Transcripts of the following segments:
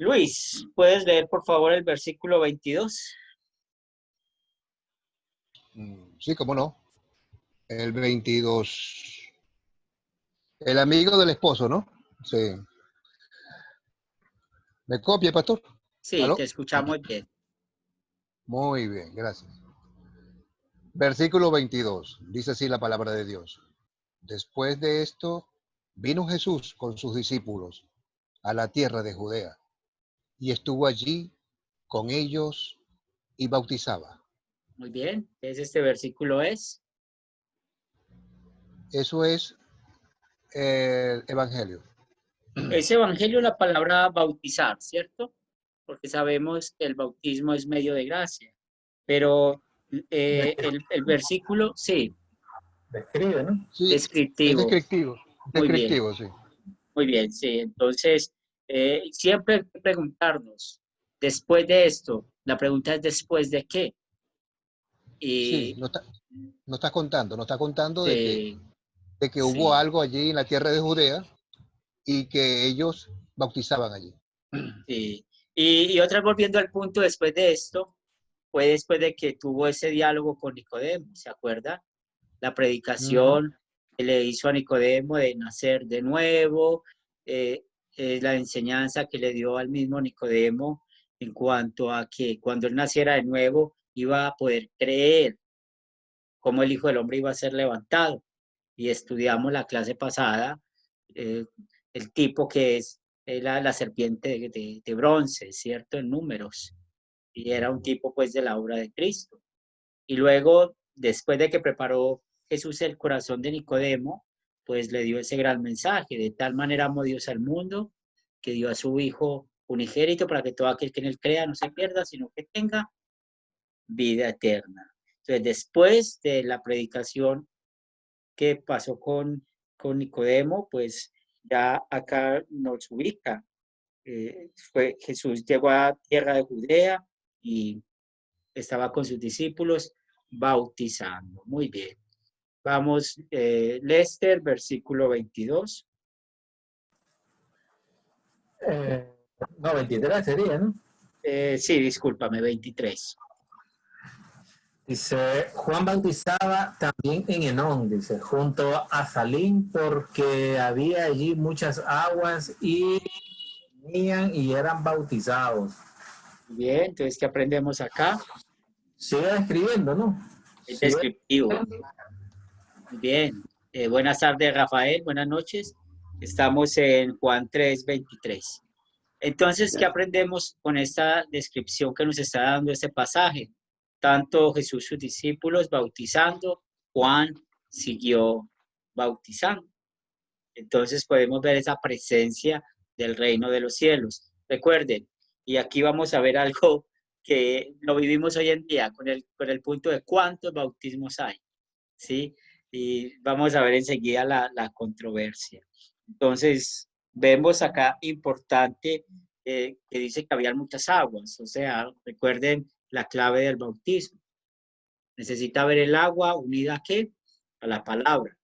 Luis, ¿puedes leer por favor el versículo 22? Sí, cómo no. El 22. El amigo del esposo, ¿no? Sí. ¿Me copia, pastor? Sí, te ¿Aló? escuchamos bien. Muy bien, gracias. Versículo 22. Dice así la palabra de Dios. Después de esto, vino Jesús con sus discípulos a la tierra de Judea y estuvo allí con ellos y bautizaba. Muy bien. Este versículo es. Eso es el Evangelio. Ese evangelio es la palabra bautizar, ¿cierto? Porque sabemos que el bautismo es medio de gracia. Pero el versículo, sí, Describe, ¿no? Sí, es descriptivo. descriptivo. Muy bien, Descriptivo, sí. muy bien, sí. Entonces, siempre hay que preguntarnos, después de esto, la pregunta es después de qué. Sí, Y no está contando sí, de que hubo sí, algo allí en la tierra de Judea y que ellos bautizaban allí. sí. Y otra vez volviendo al punto después de esto, fue después de que tuvo ese diálogo con Nicodemo, ¿se acuerda? La Ujú. predicación que le hizo a Nicodemo de nacer de nuevo, eh, la enseñanza que le dio al mismo Nicodemo en cuanto a que cuando él naciera de nuevo iba a poder creer cómo el Hijo del Hombre iba a ser levantado. Y estudiamos la clase pasada eh, el tipo que es la serpiente de bronce, ¿cierto? En números. Y era un tipo pues de la obra de Cristo. Y luego, después de que preparó Jesús el corazón de Nicodemo, pues le dio ese gran mensaje. De tal manera amó Dios al mundo, que dio a su Hijo unigénito para que todo aquel que en él crea no se pierda, sino que tenga vida eterna. Entonces, después de la predicación que pasó con Nicodemo, pues ya acá nos ubica. Jesús llegó a tierra de Judea y estaba con sus discípulos bautizando. Muy bien. Vamos, Lester, versículo 22. No, 23 sería, ¿no? Sí, discúlpame, 23. Dice, Juan bautizaba también en Enón, dice, junto a Salim, porque había allí muchas aguas y venían y eran bautizados. Bien, entonces, ¿qué aprendemos acá? Sigue escribiendo, ¿no? Es Sigue descriptivo. escribiendo. Muy bien. Buenas tardes, Rafael. Buenas noches. Estamos en Juan 3:23. Entonces, ¿qué aprendemos con esta descripción que nos está dando este pasaje? Tanto Jesús, sus discípulos bautizando, Juan siguió bautizando. Entonces podemos ver esa presencia del reino de los cielos. Recuerden, y aquí vamos a ver algo que lo vivimos hoy en día con el punto de cuántos bautismos hay, ¿sí? Y vamos a ver enseguida la controversia. Entonces, vemos acá importante que dice que había muchas aguas, o sea, recuerden la clave del bautismo. Necesita ver el agua unida a qué? A la palabra.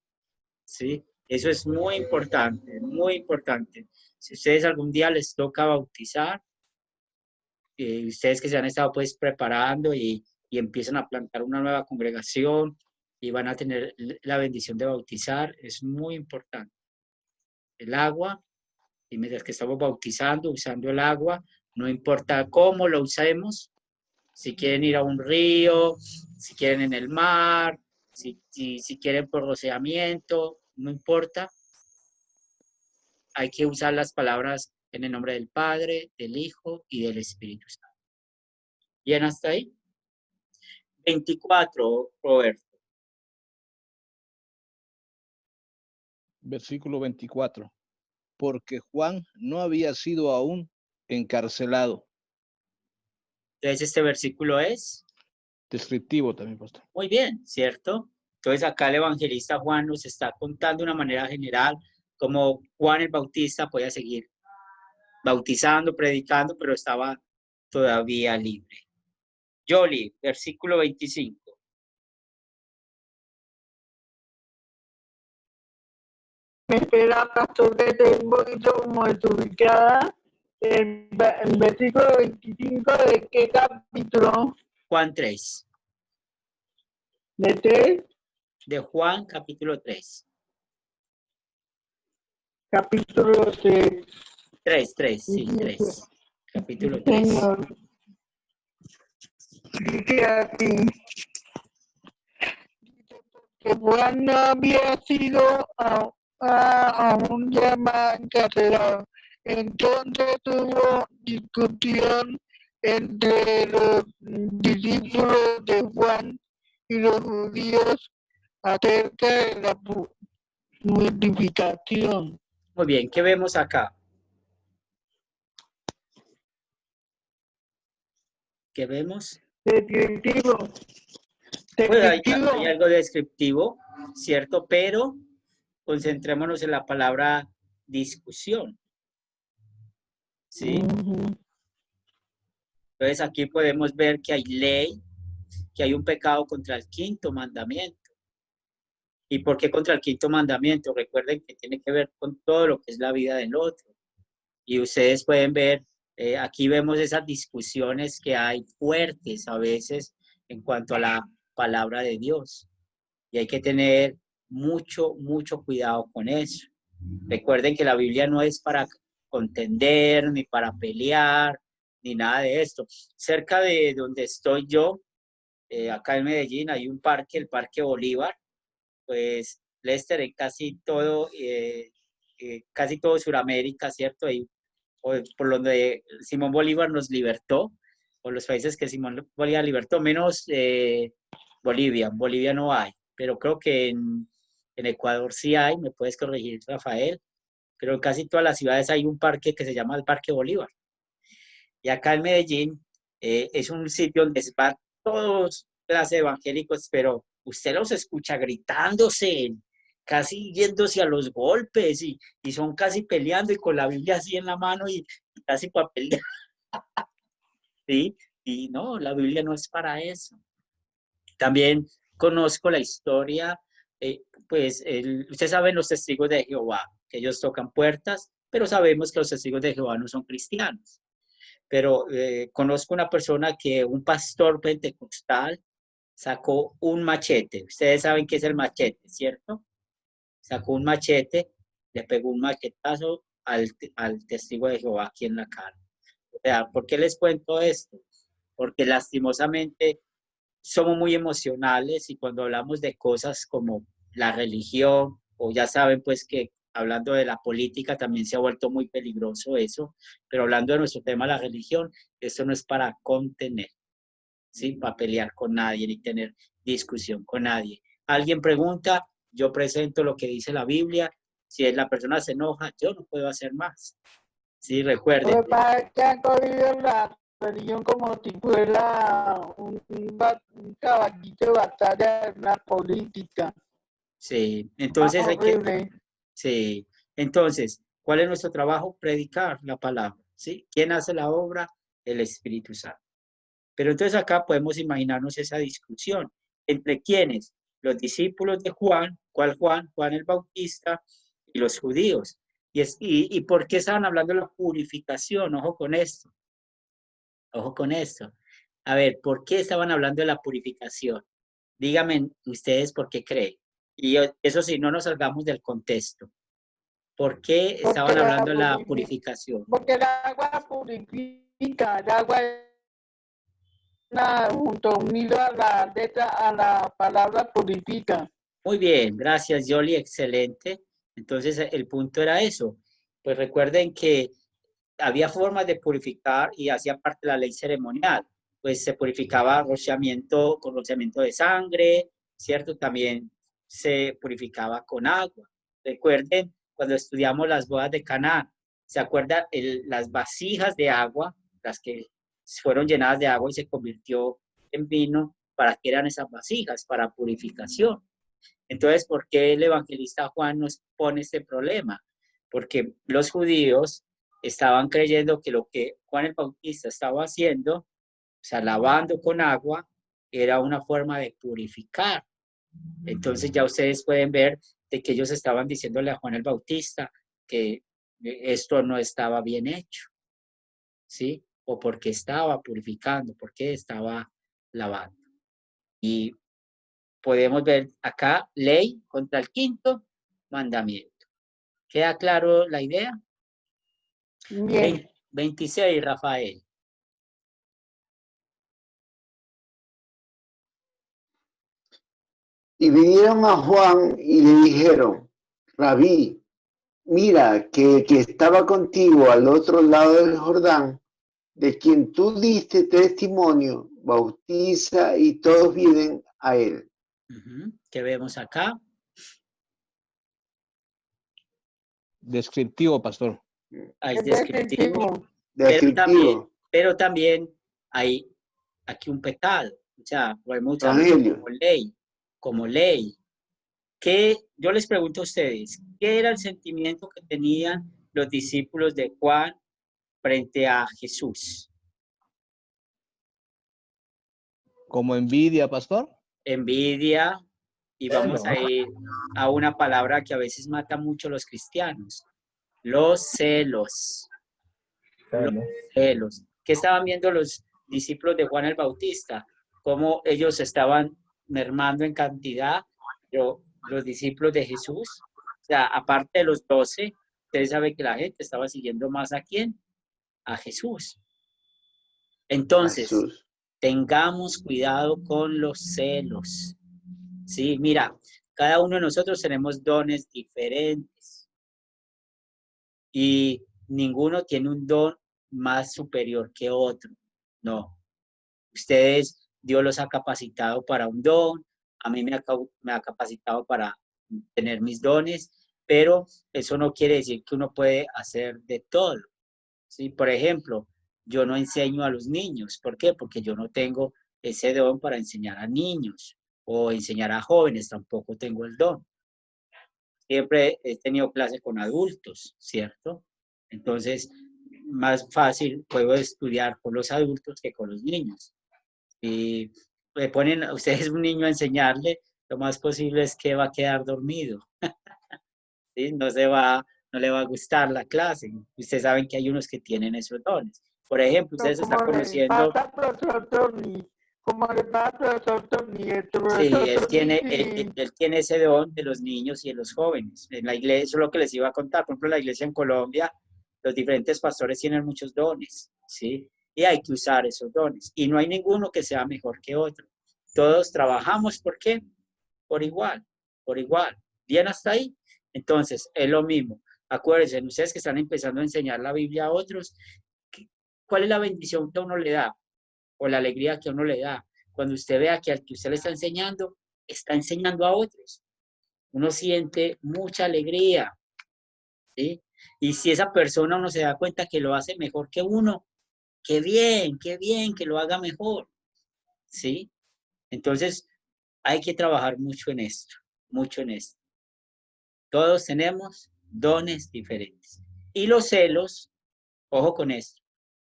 ¿Sí? Eso es muy importante, muy importante. Si ustedes algún día les toca bautizar, ustedes que se han estado pues preparando y empiezan a plantar una nueva congregación y van a tener la bendición de bautizar, es muy importante. El agua, y mientras que estamos bautizando, usando el agua, no importa cómo lo usemos, si quieren ir a un río, si quieren en el mar, si quieren por rociamiento, no importa, hay que usar las palabras en el nombre del Padre, del Hijo y del Espíritu Santo. ¿Bien hasta ahí? 24, Roberto. Versículo 24. Porque Juan no había sido aún encarcelado. Entonces este versículo es Descriptivo también, pastor. muy bien, ¿cierto? Entonces acá el evangelista Juan nos está contando de una manera general cómo Juan el Bautista podía seguir bautizando, predicando, pero estaba todavía libre. Yoli, versículo 25. Me espera, pastor, que esté un poquito como desubicada. el versículo 25 de qué capítulo, Juan 3. de 3, De Juan, capítulo 3. capítulo 3. 3, sí, 3. Capítulo 3. Señor, dice así, que Juan no había sido aún encarcelado. Entonces hubo discusión entre los discípulos de Juan y los judíos acerca de la purificación. Muy bien, ¿qué vemos acá? ¿Qué vemos? Descriptivo. Pues hay algo descriptivo, ¿cierto? Pero concentrémonos en la palabra discusión, ¿sí? Entonces aquí podemos ver que hay ley, que hay un pecado contra el quinto mandamiento. ¿Y por qué contra el quinto mandamiento? Recuerden que tiene que ver con todo lo que es la vida del otro. Y ustedes pueden ver, aquí vemos esas discusiones que hay fuertes a veces en cuanto a la palabra de Dios. Y hay que tener mucho, mucho cuidado con eso. Recuerden que la Biblia no es para contender, ni para pelear, ni nada de esto. Cerca de donde estoy yo, acá en Medellín, hay un parque, el Parque Bolívar. Pues Lester, en casi todo Sudamérica, ¿cierto? Por donde Simón Bolívar nos libertó, por los países que Simón Bolívar libertó, menos Bolivia. Bolivia no hay, pero creo que en Ecuador sí hay, me puedes corregir, Rafael. Pero en casi todas las ciudades hay un parque que se llama el Parque Bolívar. Y acá en Medellín es un sitio donde van todos clases evangélicos, pero usted los escucha gritándose, casi yéndose a los golpes y son casi peleando y con la Biblia así en la mano y casi para pelear. ¿Sí? Y no, la Biblia no es para eso. También conozco la historia, ustedes saben los testigos de Jehová, que ellos tocan puertas, pero sabemos que los testigos de Jehová no son cristianos. Pero conozco una persona un pastor pentecostal, sacó un machete. Ustedes saben qué es el machete, ¿cierto? Sacó un machete, le pegó un machetazo al testigo de Jehová aquí en la cara. O sea, ¿por qué les cuento esto? Porque lastimosamente somos muy emocionales y cuando hablamos de cosas como la religión, o ya saben pues que hablando de la política también se ha vuelto muy peligroso eso, pero hablando de nuestro tema, la religión, eso no es para contener, ¿sí? Para pelear con nadie ni tener discusión con nadie. Alguien pregunta, yo presento lo que dice la Biblia, si la persona se enoja, yo no puedo hacer más. Sí, recuerden. Que han corrido la religión como si fuera un caballito de batalla en la política. Sí, entonces hay que... Horrible. Sí, entonces, ¿cuál es nuestro trabajo? Predicar la palabra, ¿sí? ¿Quién hace la obra? El Espíritu Santo. Pero entonces acá podemos imaginarnos esa discusión. ¿Entre quiénes? Los discípulos de Juan, ¿cuál Juan? Juan el Bautista y los judíos. ¿Y por qué estaban hablando de la purificación? Ojo con esto. Ojo con esto. A ver, ¿por qué estaban hablando de la purificación? Díganme ustedes por qué creen. Y eso sí, no nos salgamos del contexto. ¿Por qué estaban hablando de la purificación? Porque el agua purifica, el agua junto unido a la letra, a la palabra purifica. Muy bien, gracias, Yoli, excelente. Entonces, el punto era eso. Pues recuerden que había formas de purificar y hacía parte de la ley ceremonial. Pues se purificaba con rociamiento de sangre, ¿cierto? También se purificaba con agua. Recuerden cuando estudiamos las bodas de Caná, ¿se acuerdan? Las vasijas de agua, las que fueron llenadas de agua y se convirtió en vino, ¿para qué eran esas vasijas? Para purificación. Entonces, ¿por qué el evangelista Juan nos pone este problema? Porque los judíos estaban creyendo que lo que Juan el Bautista estaba haciendo, o sea, lavando con agua, era una forma de purificar. Entonces ya ustedes pueden ver de que ellos estaban diciéndole a Juan el Bautista que esto no estaba bien hecho. ¿sí? O porque estaba purificando, porque estaba lavando. Y podemos ver acá ley contra el quinto mandamiento. ¿Queda claro la idea? Bien. 26, Rafael. Y vinieron a Juan y le dijeron, Rabí, mira que estaba contigo al otro lado del Jordán, de quien tú diste testimonio, bautiza y todos vienen a él. ¿Qué vemos acá? Descriptivo, pastor. Es Es descriptivo, descriptivo. pero también hay aquí un pecado. O sea, podemos usarlo Evangelio. como ley. Yo les pregunto a ustedes, ¿qué era el sentimiento que tenían los discípulos de Juan frente a Jesús? Como envidia, pastor. Envidia, y vamos a ir a una palabra que a veces mata mucho a los cristianos, los celos. Los celos. ¿Qué estaban viendo los discípulos de Juan el Bautista? Cómo ellos estaban mermando en cantidad, pero los discípulos de Jesús, o sea, aparte de los 12, ustedes saben que la gente estaba siguiendo más ¿a quién? A Jesús. Entonces, Jesús. tengamos cuidado con los celos. Sí, mira, cada uno de nosotros tenemos dones diferentes y ninguno tiene un don más superior que otro. No. Ustedes, Dios los ha capacitado para un don, a mí me ha capacitado para tener mis dones, pero eso no quiere decir que uno puede hacer de todo. ¿Sí? Por ejemplo, yo no enseño a los niños. ¿Por qué? Porque yo no tengo ese don para enseñar a niños o enseñar a jóvenes, tampoco tengo el don. Siempre he tenido clase con adultos, ¿cierto? Entonces, más fácil puedo estudiar con los adultos que con los niños. Y le ponen a ustedes un niño a enseñarle, lo más posible es que va a quedar dormido. ¿Sí? No le va a gustar la clase. Ustedes saben que hay unos que tienen esos dones. Por ejemplo, ustedes están conociendo... Como le pasa al profesor Tony, Sí, él tiene ese don de los niños y de los jóvenes. En la iglesia, eso es lo que les iba a contar. Por ejemplo, en la iglesia en Colombia, los diferentes pastores tienen muchos dones, ¿sí? Y hay que usar esos dones. Y no hay ninguno que sea mejor que otro. Todos trabajamos, ¿por qué? Por igual, por igual. ¿Bien hasta ahí? Entonces, es lo mismo. Acuérdense, ustedes que están empezando a enseñar la Biblia a otros, ¿cuál es la bendición que a uno le da? O la alegría que a uno le da cuando usted vea que al que usted le está enseñando a otros. Uno siente mucha alegría, ¿sí? Y si esa persona uno se da cuenta que lo hace mejor que uno, qué bien que lo haga mejor, ¿sí? Entonces, hay que trabajar mucho en esto, mucho en esto. Todos tenemos dones diferentes. Y los celos, ojo con esto,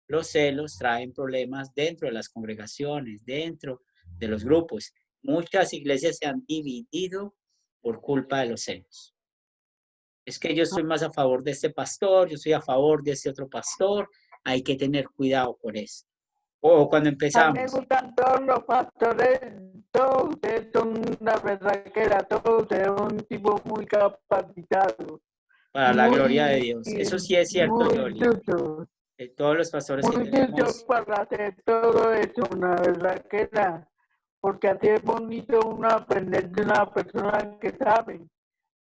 los celos traen problemas dentro de las congregaciones, dentro de los grupos. Muchas iglesias se han dividido por culpa de los celos. Es que yo estoy más a favor de este pastor, yo estoy a favor de este otro pastor. Hay que tener cuidado con eso. O cuando A mí me empezamos. gustan todos los pastores, todos ustedes son una verdadera, todos ustedes son un tipo muy capacitado. Para la gloria de Muy, Dios. Eso sí es cierto, muy Yoli. duros, Todos los pastores que muy duros tenemos, para hacer todo eso, una verdadera. Porque así es bonito uno aprender de una persona que sabe,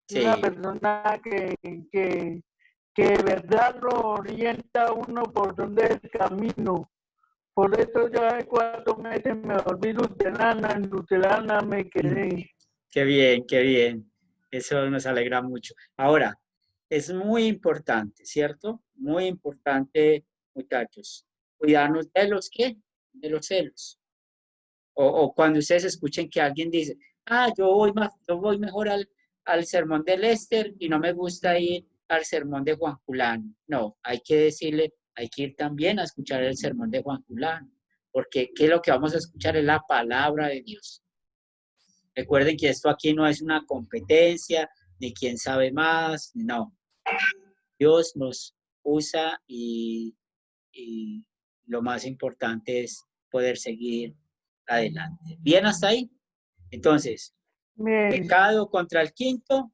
de una sí, persona que de verdad lo orienta a uno por donde es el camino. Por eso yo hace 4 meses me volví luterana, en luterana me quedé. qué bien, qué bien. Eso nos alegra mucho. Ahora, es muy importante, ¿cierto? Muy importante, muchachos, cuidarnos de los ¿qué? De los celos. O cuando ustedes escuchen que alguien dice, yo voy mejor al sermón de Lester y no me gusta ir al sermón de Juan Julano. No, hay que decirle, hay que ir también a escuchar el sermón de Juan Julano, porque ¿qué es lo que vamos a escuchar? Es la palabra de Dios. Recuerden que esto aquí no es una competencia, ni quién sabe más, no. Dios nos usa y Lo más importante es poder seguir adelante. ¿Bien hasta ahí? Entonces, Bien. pecado contra el quinto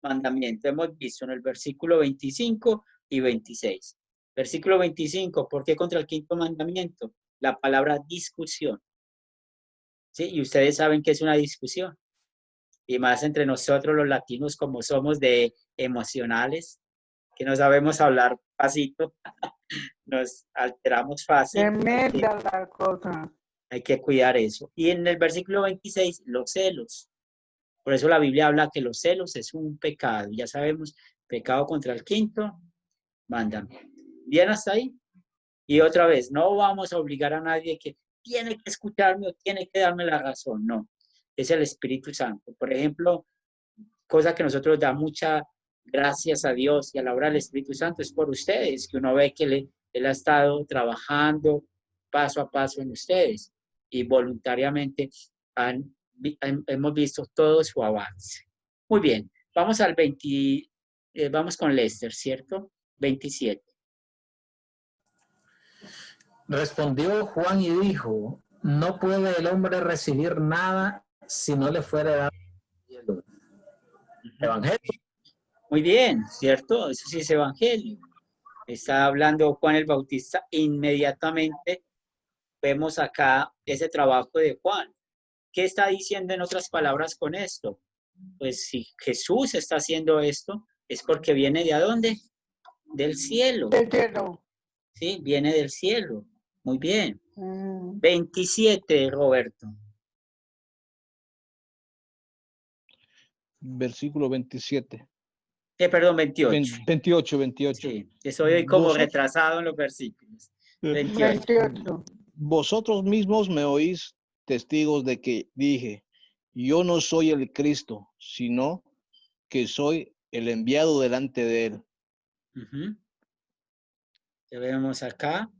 mandamiento. Hemos visto en el versículo 25 y 26. Versículo 25, ¿por qué contra el quinto mandamiento? La palabra discusión. ¿Sí? Y ustedes saben que es una discusión. Y más entre nosotros los latinos, como somos de emocionales, que no sabemos hablar pasito, nos alteramos fácil. Tremenda la cosa. Hay que cuidar eso. Y en el versículo 26, los celos. Por eso la Biblia habla que los celos es un pecado. Ya sabemos, pecado contra el quinto mandamiento. ¿Bien hasta ahí? Y otra vez, no vamos a obligar a nadie que tiene que escucharme o tiene que darme la razón. No, es el Espíritu Santo. Por ejemplo, cosa que nosotros da mucha gracias a Dios y a la obra del Espíritu Santo es por ustedes, que uno ve que Él ha estado trabajando paso a paso en ustedes y voluntariamente hemos visto todo su avance. Muy bien, vamos al 20, vamos con Lester, ¿cierto? 27. Respondió Juan y dijo, no puede el hombre recibir nada si no le fuere dado del cielo. Evangelio. Muy bien, ¿cierto? Eso sí es evangelio. Está hablando Juan el Bautista inmediatamente. Vemos acá ese trabajo de Juan. ¿Qué está diciendo en otras palabras con esto? Pues si Jesús está haciendo esto, es porque viene ¿de dónde? Del cielo. Te quiero. Sí, viene del cielo. Muy bien. 27, Roberto. Versículo 27. Perdón, 28. 28. Sí, estoy hoy como retrasado en los versículos. 28. Vosotros mismos me oís testigos de que dije, yo no soy el Cristo, sino que soy el enviado delante de él. ¿Qué vemos acá?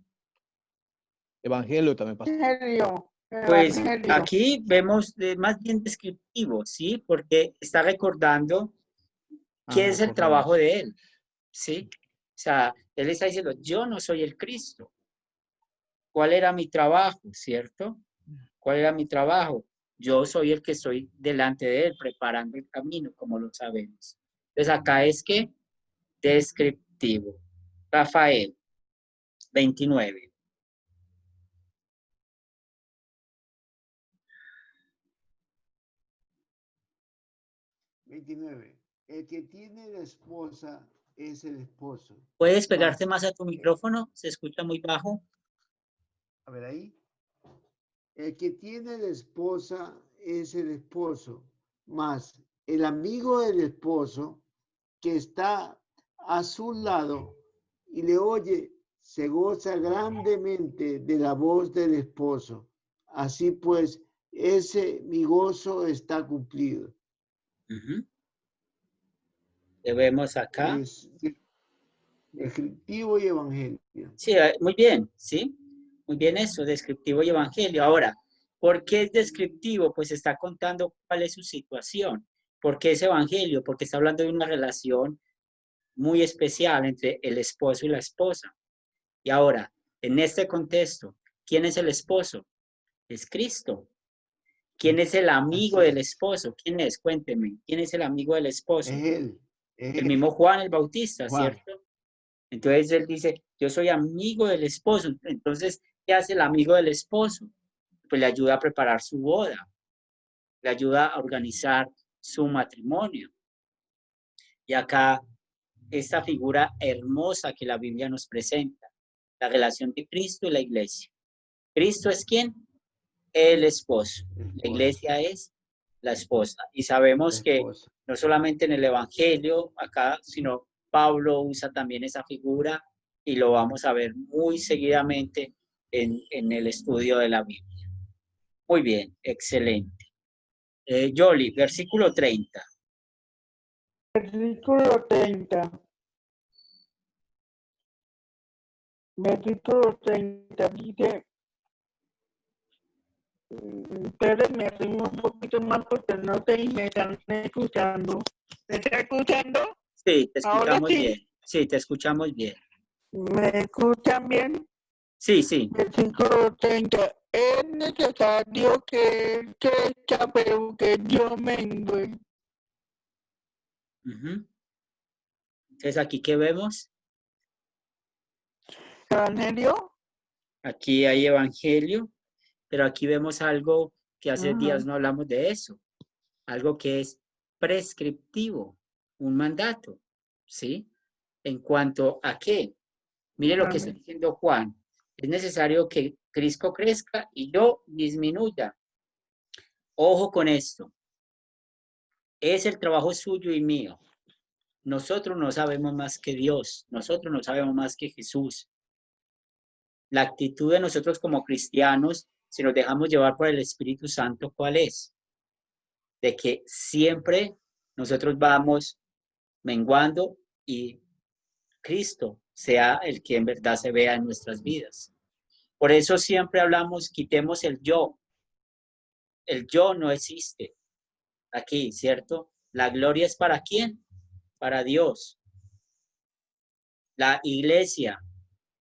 Evangelio también pasa. Evangelio. Pues aquí vemos más bien descriptivo, ¿sí? Porque está recordando qué es el trabajo de él, ¿sí? O sea, él está diciendo, yo no soy el Cristo. ¿Cuál era mi trabajo, cierto? ¿Cuál era mi trabajo? Yo soy el que estoy delante de él, preparando el camino, como lo sabemos. Entonces acá es que descriptivo. Rafael, 29. El que tiene la esposa es el esposo. ¿Puedes pegarte más a tu micrófono? Se escucha muy bajo. A ver ahí. El que tiene la esposa es el esposo, más el amigo del esposo que está a su lado y le oye, se goza grandemente de la voz del esposo. Así pues, mi gozo está cumplido. Que vemos acá. Es descriptivo y evangelio. Sí, muy bien, ¿sí? Muy bien eso, descriptivo y evangelio. Ahora, ¿por qué es descriptivo? Pues está contando cuál es su situación. ¿Por qué es evangelio? Porque está hablando de una relación muy especial entre el esposo y la esposa. Y ahora, en este contexto, ¿quién es el esposo? Es Cristo. ¿Quién es el amigo del esposo? ¿Quién es? Cuénteme. ¿Quién es el amigo del esposo? Es él. El mismo Juan el Bautista, Juan. ¿cierto? Entonces él dice, yo soy amigo del esposo. Entonces, ¿qué hace el amigo del esposo? Pues le ayuda a preparar su boda. Le ayuda a organizar su matrimonio. Y acá, esta figura hermosa que la Biblia nos presenta, la relación de Cristo y la iglesia. ¿Cristo es quién? El esposo. La iglesia es la esposa. Y sabemos que no solamente en el Evangelio acá, sino Pablo usa también esa figura y lo vamos a ver muy seguidamente en el estudio de la Biblia. Muy bien, excelente. Yoli, versículo 30. Versículo 30. Versículo 30 dice, ustedes me arrimo un poquito más porque no sé si me están escuchando. ¿Me está escuchando? Sí, te Ahora escuchamos sí. bien. Sí, te escuchamos bien. ¿Me escuchan bien? Sí, sí. Versículo 30. Es necesario que Él crezca, pero que yo mengue. Ujú. Entonces, ¿aquí qué vemos? ¿Evangelio? Aquí hay evangelio, pero aquí vemos algo que hace Ajá. días no hablamos de eso. Algo que es prescriptivo, un mandato, ¿sí? En cuanto a qué. Mire lo que está Amén. diciendo Juan. Es necesario que Cristo crezca y yo disminuya. Ojo con esto. Es el trabajo suyo y mío. Nosotros no sabemos más que Dios. Nosotros no sabemos más que Jesús. La actitud de nosotros como cristianos, si nos dejamos llevar por el Espíritu Santo, ¿cuál es? De que siempre nosotros vamos menguando y Cristo sea el que en verdad se vea en nuestras vidas. Por eso siempre hablamos, quitemos el yo. El yo no existe aquí, ¿cierto? La gloria es ¿para quién? Para Dios. La iglesia,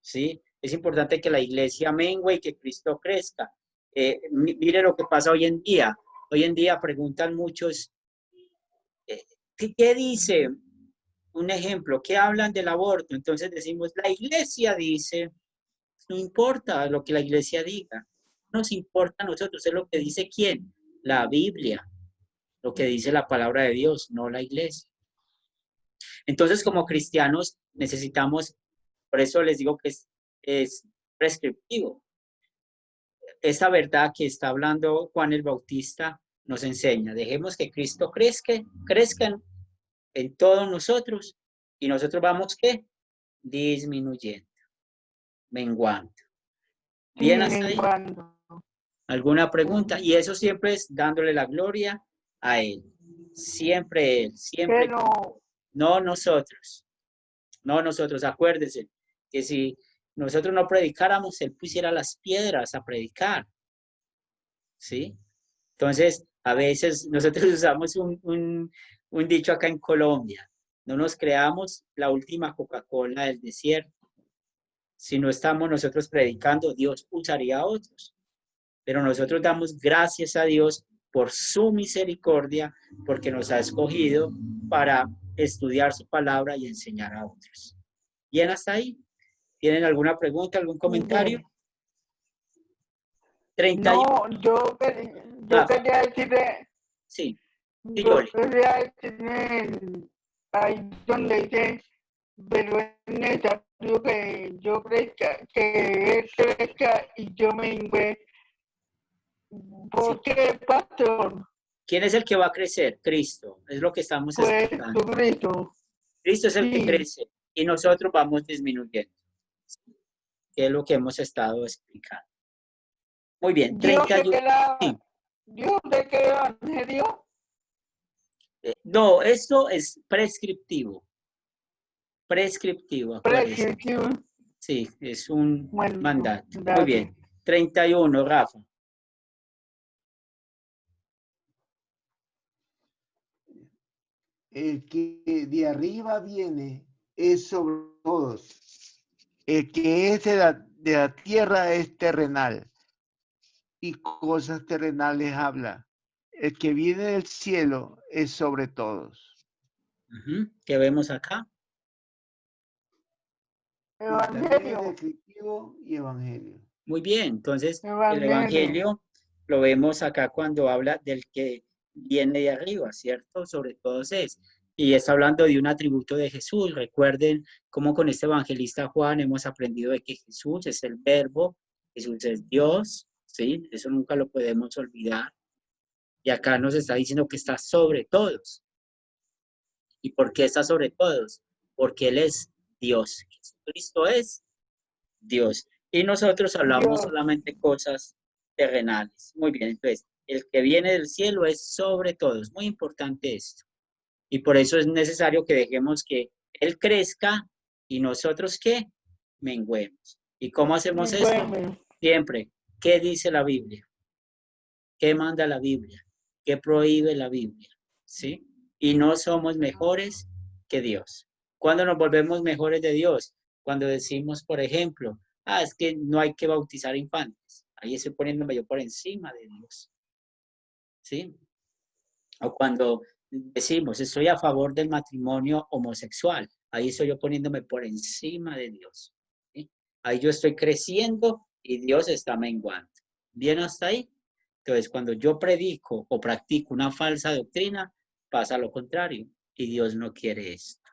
¿sí? Es importante que la iglesia mengue y que Cristo crezca. Mire lo que pasa hoy en día. Hoy en día preguntan muchos, ¿qué dice? Un ejemplo, ¿qué hablan del aborto? Entonces decimos, la iglesia dice, no importa lo que la iglesia diga, nos importa a nosotros, es lo que dice quién, la Biblia, lo que dice la palabra de Dios, no la iglesia. Entonces, como cristianos, necesitamos, por eso les digo que es prescriptivo. Esta verdad que está hablando Juan el Bautista nos enseña, dejemos que Cristo crezca en todos nosotros y nosotros vamos, ¿qué? Disminuyendo, menguando. Bien hasta ahí. ¿Alguna pregunta? Y eso siempre es dándole la gloria a Él. Siempre Él, siempre. Pero, No nosotros. No nosotros. Acuérdense que si nosotros no predicáramos, Él pusiera las piedras a predicar. ¿Sí? Entonces, a veces nosotros usamos un dicho acá en Colombia. No nos creamos la última Coca-Cola del desierto. Si no estamos nosotros predicando, Dios usaría a otros. Pero nosotros damos gracias a Dios por su misericordia, porque nos ha escogido para estudiar su palabra y enseñar a otros. Bien, hasta ahí. ¿Tienen alguna pregunta, algún comentario? 31. no, yo quería decirle, Sí, yo dígale. quería decirle ahí donde dice, pero es necesario que yo crezca, que Él crezca y yo mengue. ¿Por qué, pastor? ¿Quién es el que va a crecer? Cristo. Es lo que estamos Pues explicando. Cristo. Cristo es el que Sí. crece y nosotros vamos disminuyendo. Que es lo que hemos estado explicando. Muy bien. Dios 31. Sí. de qué evangelio. No, esto es prescriptivo. Prescriptivo, acuérdense. Prescriptivo. Sí, es un Bueno, mandato. Muy gracias. bien. 31, Rafa. El que de arriba viene es sobre todos. El que es de la tierra es terrenal y cosas terrenales habla. El que viene del cielo es sobre todos. ¿Qué vemos acá? Evangelio. Descriptivo y evangelio. Muy bien. Entonces, el Evangelio. Evangelio lo vemos acá cuando habla del que viene de arriba, ¿cierto? Sobre todos es. Y está hablando de un atributo de Jesús. Recuerden cómo con este evangelista Juan hemos aprendido de que Jesús es el verbo, Jesús es Dios, ¿sí? Eso nunca lo podemos olvidar. Y acá nos está diciendo que está sobre todos. ¿Y por qué está sobre todos? Porque Él es Dios. Jesucristo es Dios. Y nosotros hablamos Dios. solamente cosas terrenales. Muy bien, entonces, el que viene del cielo es sobre todos. Muy importante esto. Y por eso es necesario que dejemos que Él crezca y nosotros ¿qué? Menguemos. ¿Y cómo hacemos esto? Bueno, Siempre. ¿Qué dice la Biblia? ¿Qué manda la Biblia? ¿Qué prohíbe la Biblia? ¿Sí? Y no somos mejores que Dios. ¿Cuándo nos volvemos mejores de Dios? Cuando decimos, por ejemplo, es que no hay que bautizar infantes. Ahí estoy poniéndome yo por encima de Dios. ¿Sí? O cuando decimos, estoy a favor del matrimonio homosexual, ahí estoy yo poniéndome por encima de Dios. ¿Sí? Ahí yo estoy creciendo y Dios está menguando. ¿Bien hasta ahí? Entonces, cuando yo predico o practico una falsa doctrina, pasa lo contrario y Dios no quiere esto.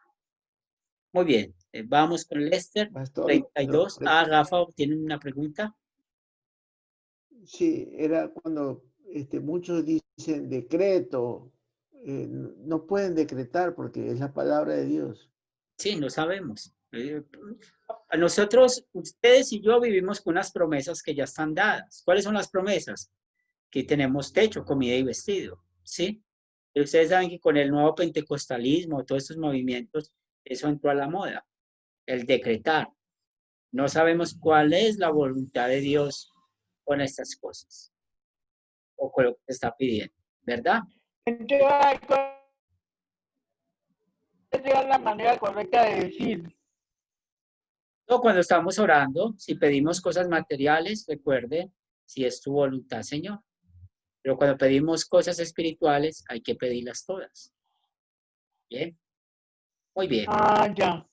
Muy bien, vamos con Lester, Pastor, 32. Rafa, ¿tienen una pregunta? Sí, era cuando muchos dicen decreto, no pueden decretar porque es la palabra de Dios. Sí, no sabemos. Nosotros, ustedes y yo vivimos con unas promesas que ya están dadas. ¿Cuáles son las promesas? Que tenemos techo, comida y vestido, ¿sí? Y ustedes saben que con el nuevo pentecostalismo, todos estos movimientos, eso entró a la moda, el decretar. No sabemos cuál es la voluntad de Dios con estas cosas o con lo que está pidiendo, ¿verdad? Entonces, ¿cuál sería la manera correcta de decir? O cuando estamos orando, si pedimos cosas materiales, recuerden, si es tu voluntad, Señor. Pero cuando pedimos cosas espirituales, hay que pedirlas todas. Bien, muy bien. Ya.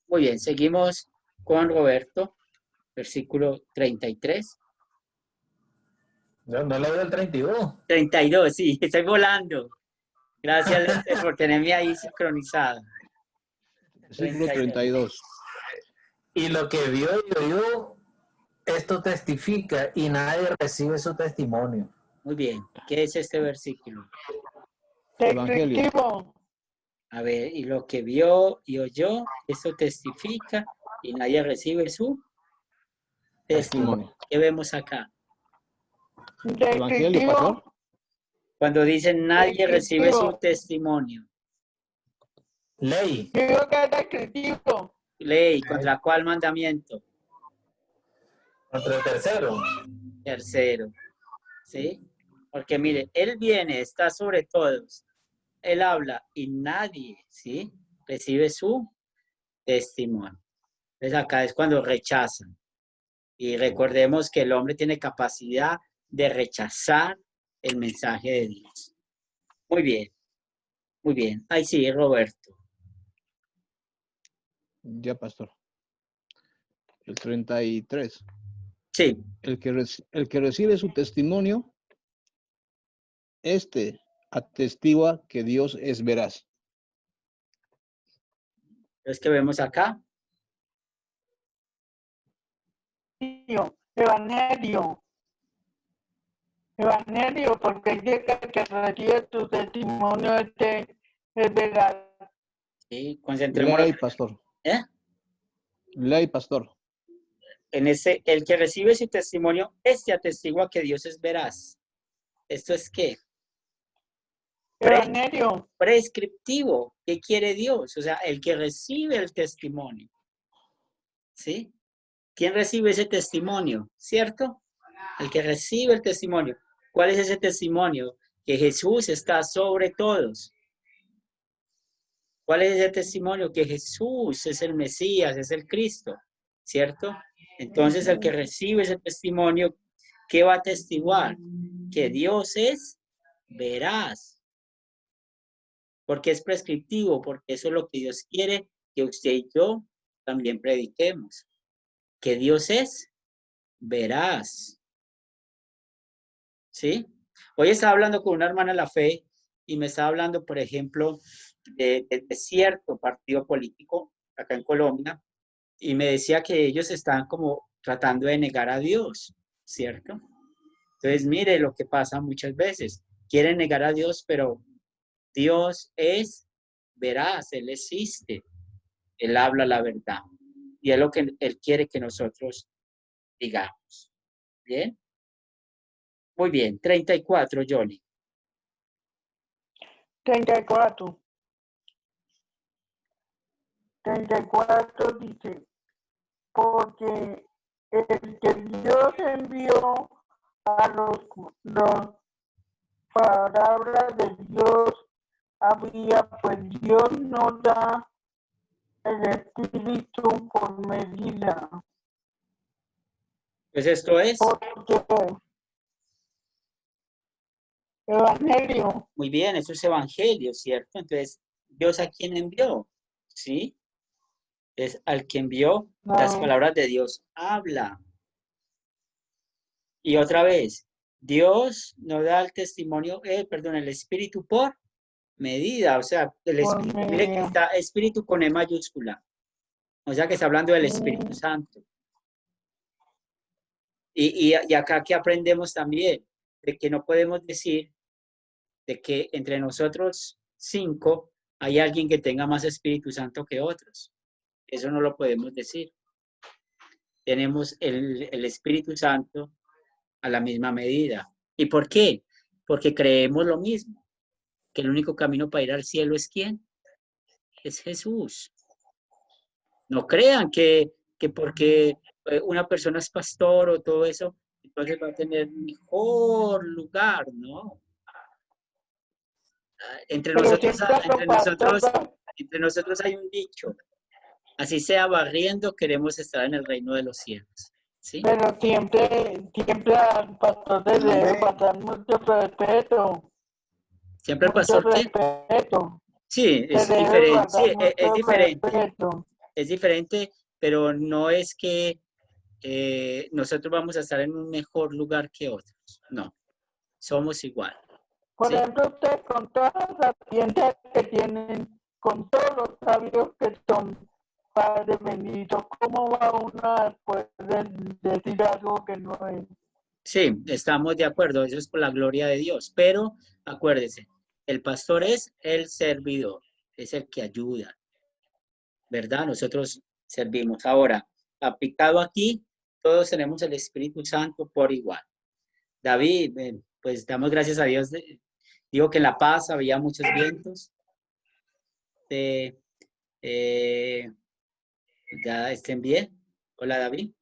Muy bien, seguimos con Roberto, versículo 33. No le doy el 32. 32, sí, estoy volando. Gracias, Lester, por tenerme ahí sincronizado. Versículo 32. Y lo que vio y oyó, esto testifica y nadie recibe su testimonio. Muy bien, ¿qué es este versículo? Evangelio. Descriptivo. A ver, y lo que vio y oyó, esto testifica y nadie recibe su testimonio. ¿Qué vemos acá? Evangelio, pastor. Cuando dicen nadie recibe su testimonio. Ley. Creo que es descriptivo. Ley, ¿contra cuál mandamiento? Contra el tercero. Tercero, ¿sí? Porque mire, Él viene, está sobre todos. Él habla y nadie, ¿sí? Recibe su testimonio. Entonces acá es cuando rechazan. Y recordemos que el hombre tiene capacidad de rechazar el mensaje de Dios. Muy bien, muy bien. Ahí sí, Roberto. Ya, pastor. El 33. Sí. El que recibe su testimonio, atestigua que Dios es veraz. Es que vemos acá. Evangelio. Evangelio, porque dice que recibe tu testimonio es veraz. Sí, concentrémonos. Ley, pastor. ¿Eh? Ley, pastor. En el que recibe su testimonio, atestigua que Dios es veraz. ¿Esto es qué? Evangelio. Prescriptivo. ¿Qué quiere Dios? O sea, el que recibe el testimonio. ¿Sí? ¿Quién recibe ese testimonio? ¿Cierto? El que recibe el testimonio. ¿Cuál es ese testimonio? Que Jesús está sobre todos. ¿Cuál es ese testimonio? Que Jesús es el Mesías, es el Cristo. ¿Cierto? Entonces, el que recibe ese testimonio, ¿qué va a atestiguar? Que Dios es veraz. Porque es prescriptivo, porque eso es lo que Dios quiere que usted y yo también prediquemos. Que Dios es veraz. ¿Sí? Hoy estaba hablando con una hermana de la fe y me estaba hablando, por ejemplo, de cierto partido político acá en Colombia y me decía que ellos están como tratando de negar a Dios, ¿cierto? Entonces, mire lo que pasa muchas veces. Quieren negar a Dios, pero Dios es veraz, Él existe, Él habla la verdad y es lo que Él quiere que nosotros digamos. ¿Bien? Muy bien, 34, Johnny. 34. 34 dice, porque el que Dios envió a los palabras de Dios había, pues Dios no da el Espíritu por medida. Pues esto es, Porque Evangelio. muy bien, eso es evangelio, ¿cierto? Entonces, ¿Dios a quién envió? ¿Sí? Es al que envió las No. palabras de Dios. Habla. Y otra vez, Dios no da el testimonio, el Espíritu por medida. O sea, el Por Espíritu, mire que medida. está Espíritu con E mayúscula. O sea, que está hablando del Espíritu Mm. Santo. Y acá que aprendemos también, de que no podemos decir de que entre nosotros 5 hay alguien que tenga más Espíritu Santo que otros. Eso no lo podemos decir. Tenemos el Espíritu Santo a la misma medida. ¿Y por qué? Porque creemos lo mismo, que el único camino para ir al cielo es ¿quién? Es Jesús. No crean que porque una persona es pastor o todo eso, entonces va a tener mejor lugar, ¿no? Entre Pero nosotros, siempre entre los nosotros, pastores, entre nosotros hay un dicho, así sea barriendo, queremos estar en el reino de los cielos, ¿sí? pero siempre al pastor se le debe pasar mucho respeto. Siempre el Mucho pastor, ¿qué? respeto. Sí, Se es le debe diferente, sí, guardar es mucho diferente, respeto. es diferente, pero no es que nosotros vamos a estar en un mejor lugar que otros, no, somos igual, Por ¿sí? ejemplo, usted con todas las ciencias que tienen, con todos los sabios que son, Padre bendito, ¿cómo va uno a poder decir algo que no es? Sí, estamos de acuerdo, eso es por la gloria de Dios, pero acuérdese, el pastor es el servidor, es el que ayuda, ¿verdad? Nosotros servimos. Ahora, aplicado aquí, todos tenemos el Espíritu Santo por igual. David, pues damos gracias a Dios. Digo que en La Paz había muchos vientos. Ya estén bien. Hola, David.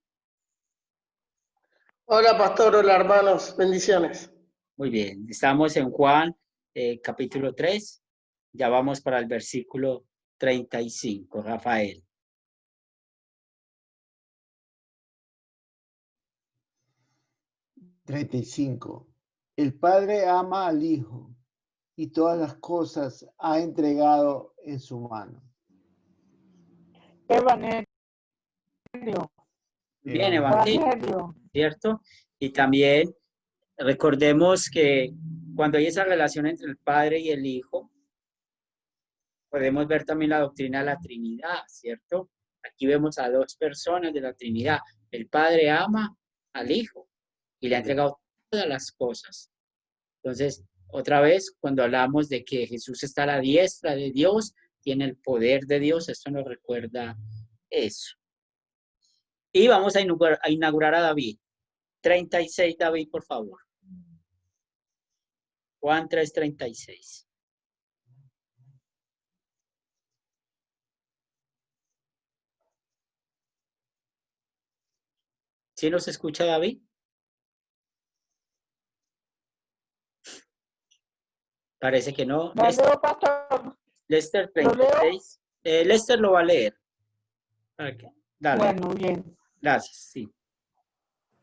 Hola, pastor. Hola, hermanos. Bendiciones. Muy bien. Estamos en Juan, capítulo 3. Ya vamos para el versículo 35, Rafael. El Padre ama al Hijo y todas las cosas ha entregado en su mano. Evangelio. Bien, Evangelio, Evangelio. ¿cierto? Y también recordemos que cuando hay esa relación entre el Padre y el Hijo, podemos ver también la doctrina de la Trinidad, ¿cierto? Aquí vemos a dos personas de la Trinidad. El Padre ama al Hijo y le ha entregado todas las cosas. Entonces, otra vez, cuando hablamos de que Jesús está a la diestra de Dios, tiene el poder de Dios, esto nos recuerda eso. Y vamos a inaugurar a David. 36, David, por favor. Juan 3:36. ¿Sí nos escucha, David? Parece que no. ¿No leo, pastor? Lester ¿Lo leo? 36. Lester lo va a leer. Okay. Dale. Bueno, bien. Gracias, sí.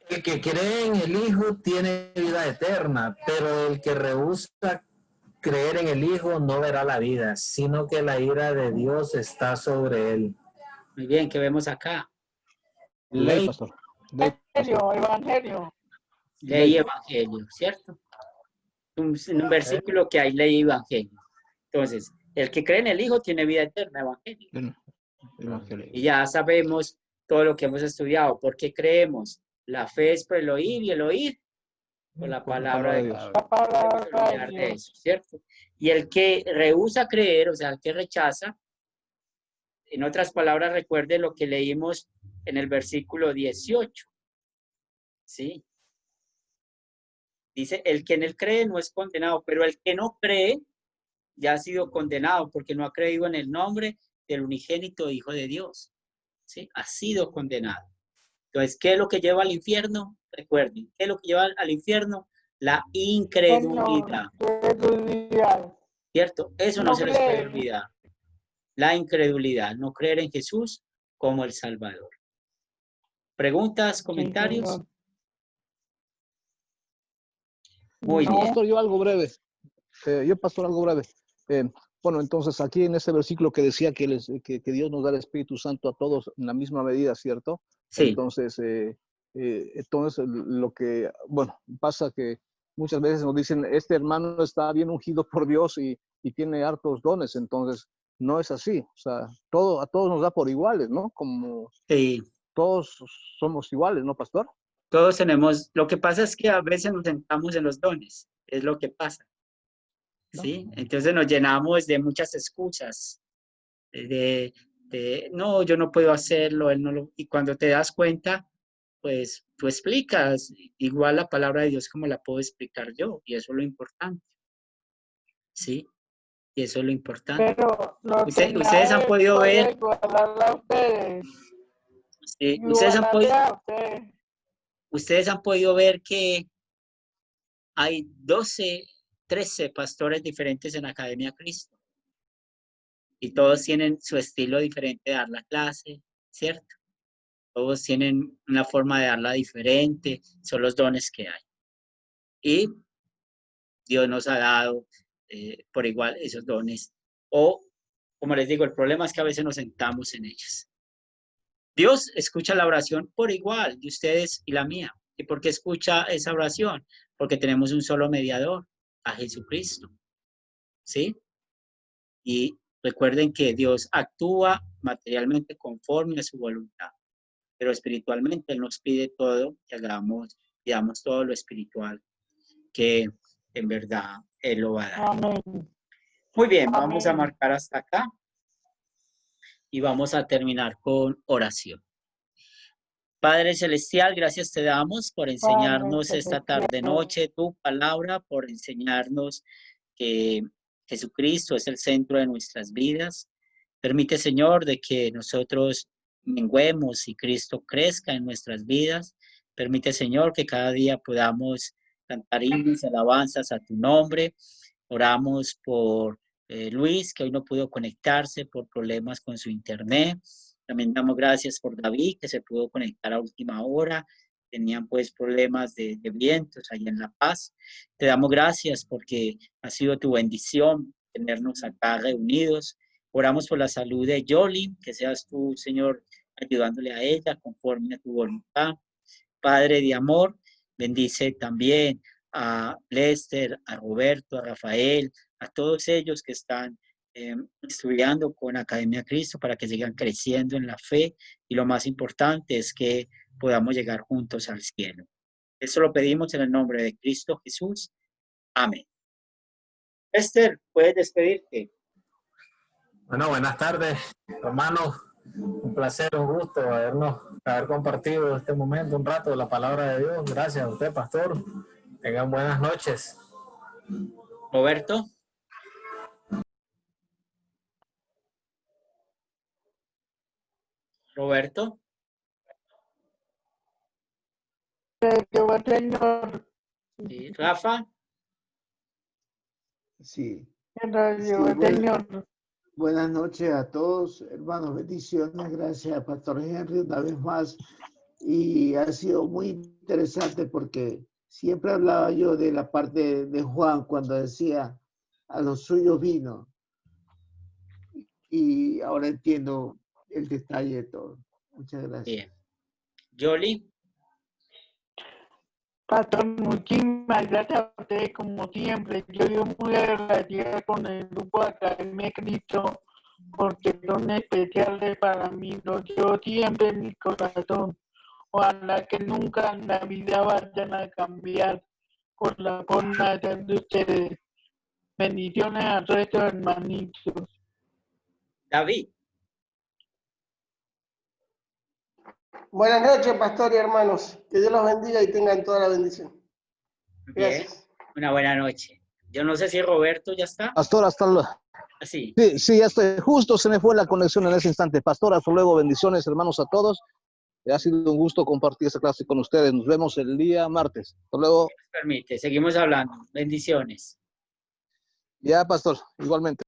El que cree en el Hijo tiene vida eterna, pero el que rehúsa creer en el Hijo no verá la vida, sino que la ira de Dios está sobre él. Muy bien, ¿qué vemos acá? Ley, pastor. Ley, pastor. Evangelio. Ley y evangelio, ¿cierto? En un versículo que hay ley y evangelio. Entonces, el que cree en el Hijo tiene vida eterna, evangelio. Evangelio. Y ya sabemos todo lo que hemos estudiado. ¿Por qué creemos? La fe es por el oír y el oír por la palabra de Dios. La palabra Podemos olvidar de eso, ¿cierto? Y el que rehúsa creer, o sea, el que rechaza, en otras palabras, recuerde lo que leímos en el versículo 18. ¿Sí? Dice, el que en él cree no es condenado, pero el que no cree ya ha sido condenado porque no ha creído en el nombre del unigénito Hijo de Dios. ¿Sí? Ha sido condenado. Entonces, ¿qué es lo que lleva al infierno? Recuerden, ¿qué es lo que lleva al infierno? La incredulidad. ¿Cierto? Eso no se les puede olvidar. La incredulidad, no creer en Jesús como el Salvador. ¿Preguntas, comentarios? Sí, Muy No, bien. pastor, yo algo breve. Pastor, algo breve. Bueno, entonces aquí en ese versículo que decía que Dios nos da el Espíritu Santo a todos en la misma medida, ¿cierto? Sí, Entonces, lo que, bueno, pasa que muchas veces nos dicen, este hermano está bien ungido por Dios y tiene hartos dones, entonces no es así. O sea, a todos nos da por iguales, ¿no? Como sí. todos somos iguales, ¿no, pastor? Todos tenemos, lo que pasa es que a veces nos centramos en los dones, es lo que pasa, ¿sí? Entonces nos llenamos de muchas excusas, no, yo no puedo hacerlo, él no lo, y cuando te das cuenta, pues tú explicas, igual la palabra de Dios como la puedo explicar yo, y eso es lo importante, ¿sí? Y eso es lo importante. Pero lo que Ustedes han nadie podido ver, puede igualar a ustedes. sí, Igualarle a ustedes. ustedes han podido ver que hay 13 pastores diferentes en Academia Cristo y todos tienen su estilo diferente de dar la clase, ¿cierto? Todos tienen una forma de darla diferente, son los dones que hay. Y Dios nos ha dado por igual esos dones. O, como les digo, el problema es que a veces nos sentamos en ellos. Dios escucha la oración por igual de ustedes y la mía. ¿Y por qué escucha esa oración? Porque tenemos un solo mediador, a Jesucristo. ¿Sí? Y recuerden que Dios actúa materialmente conforme a su voluntad, pero espiritualmente Él nos pide todo, que hagamos todo lo espiritual, que en verdad Él lo va a dar. Amén. Muy bien, vamos a Amén. marcar hasta acá y vamos a terminar con oración. Padre Celestial, gracias te damos por enseñarnos esta tarde-noche tu palabra, por enseñarnos que Jesucristo es el centro de nuestras vidas. Permite, Señor, de que nosotros menguemos y Cristo crezca en nuestras vidas. Permite, Señor, que cada día podamos cantar himnos, alabanzas a tu nombre. Oramos por Luis, que hoy no pudo conectarse por problemas con su internet. También damos gracias por David, que se pudo conectar a última hora. Tenían pues problemas de vientos allá en La Paz. Te damos gracias porque ha sido tu bendición tenernos acá reunidos. Oramos por la salud de Yoli, que seas tú, Señor, ayudándole a ella conforme a tu voluntad. Padre de amor, bendice también a Lester, a Roberto, a Rafael, a todos ellos que están estudiando con Academia Cristo para que sigan creciendo en la fe y lo más importante es que podamos llegar juntos al cielo. Eso lo pedimos en el nombre de Cristo Jesús. Amén. Lester, puedes despedirte. Bueno, buenas tardes, hermanos. Un placer, un gusto haber compartido este momento, un rato de la palabra de Dios. Gracias a usted, pastor. Tengan buenas noches. Roberto. Roberto. Señor. Sí. Rafa. Sí. Señor. Buenas noches a todos, hermanos, bendiciones, gracias a Pastor Henry una vez más. Y ha sido muy interesante porque siempre hablaba yo de la parte de Juan cuando decía a los suyos vino. Y ahora entiendo el detalle de todo. Muchas gracias. Bien. Yoli. Pastor, muchísimas gracias a ustedes como siempre. Yo digo muy agradecida con el grupo de Academia Cristo porque son especiales para mí. Los llevo siempre en mi corazón. Ojalá que nunca en la vida vayan a cambiar por la forma de ser de ustedes. Bendiciones al resto de hermanitos. David. Buenas noches, pastor y hermanos. Que Dios los bendiga y tengan toda la bendición. Gracias. Bien. Una buena noche. Yo no sé si Roberto ya está. Pastor, hasta luego. Sí. Sí, ya estoy. Justo se me fue la conexión en ese instante. Pastor, hasta luego. Bendiciones, hermanos, a todos. Ha sido un gusto compartir esta clase con ustedes. Nos vemos el día martes. Hasta luego. Permite, seguimos hablando. Bendiciones. Ya, pastor, igualmente.